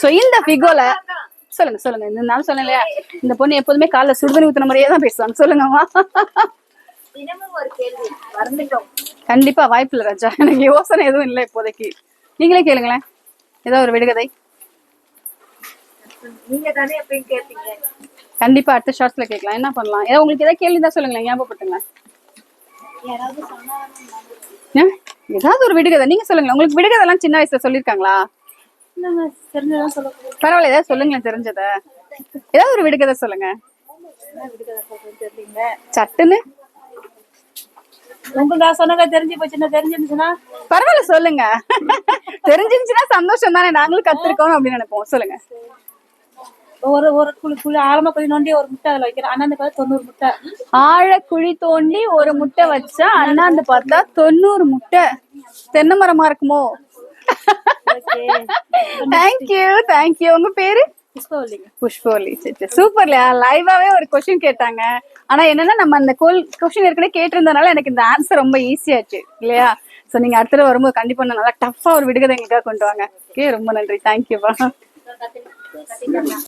So இந்த பிகோல சொல்லுங்க சொல்லுங்க. இந்த நாள் சொன்னலையா, இந்த பொண்ணு எப்போதுமே காலைல சுடுதண்ணி ஊத்துன மாதிரியே தான் பேசுவாங்க. சொல்லுங்கம்மா. கண்டிப்பா வாய்ப்பு இல்ல ராஜா, எனக்கு யோசனை எதுவும் இல்லை இப்போதைக்கு. நீங்களே கேளுங்களேன் ஏதோ ஒரு விடுகதை. கண்டிப்பா அடுத்த ஷார்ட்ஸ்ல கேட்கலாம். என்ன பண்ணலாம்? ஏதோ உங்களுக்கு ஏதாவது கேள்வி தான் சொல்லுங்களேன், ஞாபகப்படுத்துங்க. ஏதாவது ஒரு விடுகதை நீங்க சொல்லுங்க. உங்களுக்கு விடுகதை எல்லாம் சின்ன வயசுல சொல்லிருக்காங்களா? பரவாயில்ல, ஏதாவது சொல்லுங்களேன் தெரிஞ்சத. ஏதாவது ஒரு விடுகதை சொல்லுங்க சட்டுன்னு. உங்களுக்கு சொன்னதா தெரிஞ்சு போச்சுன்னா, தெரிஞ்சிருந்துச்சுன்னா பரவாயில்ல சொல்லுங்க. தெரிஞ்சிருந்துச்சுன்னா சந்தோஷம் தானே, நாங்களும் கத்துருக்கோம் அப்படின்னு நினைப்போம். சொல்லுங்க. ஒரு ஒரு குழி ஆழமா குழி நோண்டி ஒரு முட்டை அதுல வைக்கிறேன். அண்ணாந்து பார்த்தா 90 முட்டை. ஆழ குழி தோண்டி ஒரு முட்டை வச்சா அண்ணாந்து பார்த்தா 90 முட்டை. தென்னை மரமா இருக்குமோ? Thank you thank you. உங்க பேரு? புஷ்பவல்லி. சூப்பர்லையா, லைவாவே ஒரு கொஸ்டின் கேட்டாங்க. ஆனா என்னன்னா நம்ம அந்த கொஸ்டின் ஏற்கனவே கேட்டிருந்தனால எனக்கு இந்த ஆன்சர் ரொம்ப ஈஸியாச்சு இல்லையா? சோ நீங்க அடுத்த வரும்போது கண்டிப்பா நல்லா டஃபா ஒரு விடுகதை எங்களுக்காக கொண்டு வாங்க. ஓகே, ரொம்ப நன்றி. தேங்க்யூப்பா.